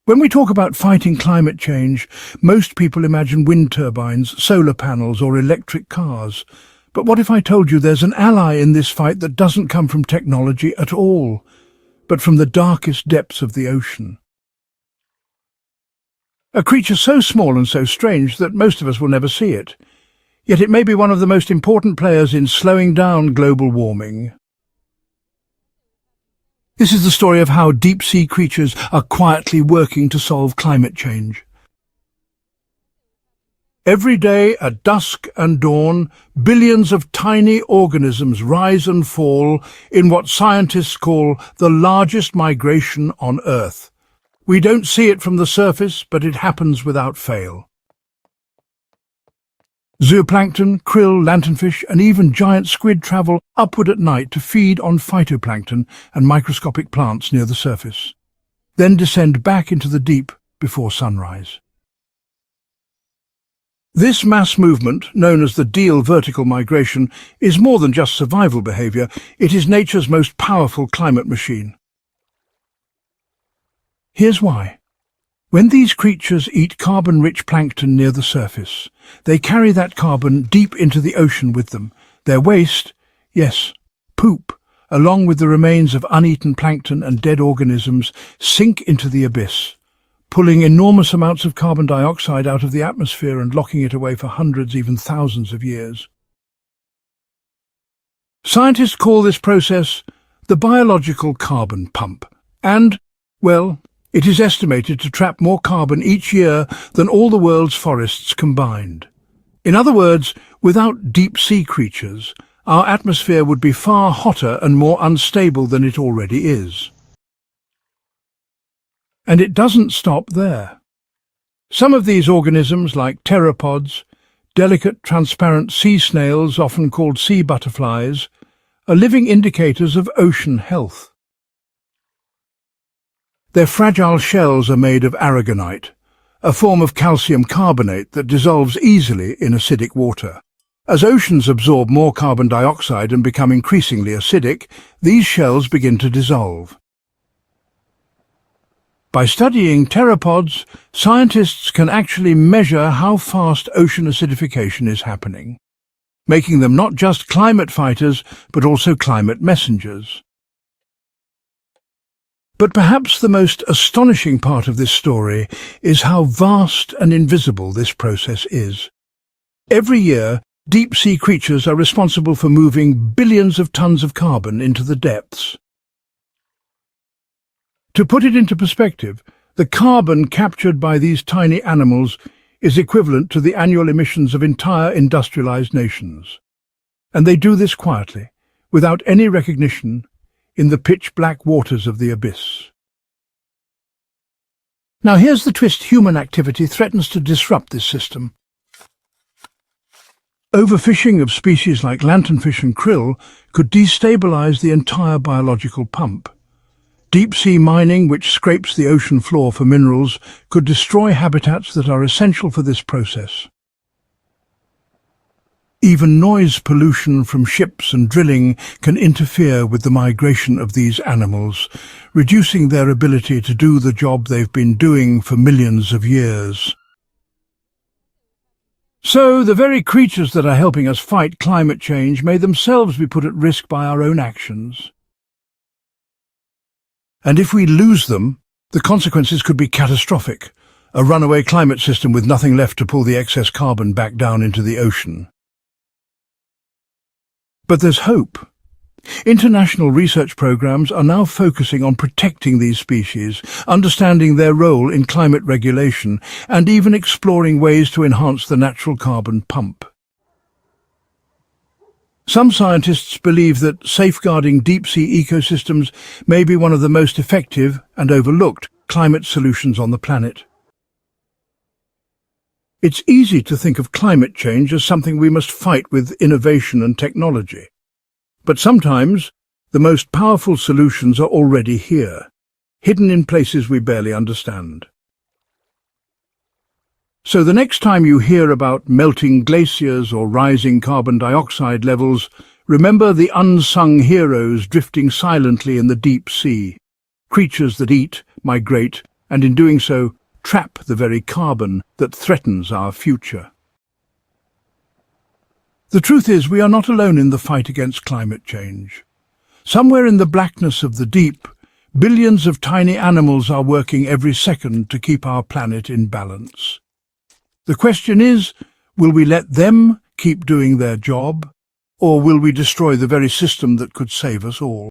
When we talk about fighting climate change, most people imagine wind turbines, solar panels, or electric cars. But what if I told you there's an ally in this fight that doesn't come from technology at all, but from the darkest depths of the ocean? A creature so small and so strange that most of us will never see it. Yet it may be one of the most important players in slowing down global warming. This is the story of how deep-sea creatures are quietly working to solve climate change. Every day at dusk and dawn, billions of tiny organisms rise and fall in what scientists call the largest migration on Earth. We don't see it from the surface, but it happens without fail. Zooplankton, krill, lanternfish, and even giant squid travel upward at night to feed on phytoplankton and microscopic plants near the surface, then descend back into the deep before sunrise. This mass movement, known as the Deal vertical migration, is more than just survival behavior. It is nature's most powerful climate machine. Here's why. When these creatures eat carbon-rich plankton near the surface, they carry that carbon deep into the ocean with them. Their waste, yes, poop, along with the remains of uneaten plankton and dead organisms, sink into the abyss, pulling enormous amounts of carbon dioxide out of the atmosphere and locking it away for hundreds, even thousands of years. Scientists call this process the biological carbon pump, and, well, it is estimated to trap more carbon each year than all the world's forests combined. In other words, without deep-sea creatures, our atmosphere would be far hotter and more unstable than it already is. And it doesn't stop there. Some of these organisms, like pteropods, delicate transparent sea snails, often called sea butterflies, are living indicators of ocean health. Their fragile shells are made of aragonite, a form of calcium carbonate that dissolves easily in acidic water. As oceans absorb more carbon dioxide and become increasingly acidic, these shells begin to dissolve. By studying pteropods, scientists can actually measure how fast ocean acidification is happening, making them not just climate fighters, but also climate messengers. But perhaps the most astonishing part of this story is how vast and invisible this process is. Every year, deep-sea creatures are responsible for moving billions of tons of carbon into the depths. To put it into perspective, the carbon captured by these tiny animals is equivalent to the annual emissions of entire industrialized nations. And they do this quietly, without any recognition, in the pitch-black waters of the abyss. Now here's the twist: human activity threatens to disrupt this system. Overfishing of species like lanternfish and krill could destabilize the entire biological pump. Deep-sea mining, which scrapes the ocean floor for minerals, could destroy habitats that are essential for this process. Even noise pollution from ships and drilling can interfere with the migration of these animals, reducing their ability to do the job they've been doing for millions of years. So, the very creatures that are helping us fight climate change may themselves be put at risk by our own actions. And if we lose them, the consequences could be catastrophic: a runaway climate system with nothing left to pull the excess carbon back down into the ocean. But there's hope. International research programs are now focusing on protecting these species, understanding their role in climate regulation, and even exploring ways to enhance the natural carbon pump. Some scientists believe that safeguarding deep-sea ecosystems may be one of the most effective and overlooked climate solutions on the planet. It's easy to think of climate change as something we must fight with innovation and technology. But sometimes, the most powerful solutions are already here, hidden in places we barely understand. So the next time you hear about melting glaciers or rising carbon dioxide levels, remember the unsung heroes drifting silently in the deep sea, creatures that eat, migrate, and in doing so, trap the very carbon that threatens our future. The truth is, we are not alone in the fight against climate change. Somewhere in the blackness of the deep, billions of tiny animals are working every second to keep our planet in balance. The question is, will we let them keep doing their job, or will we destroy the very system that could save us all?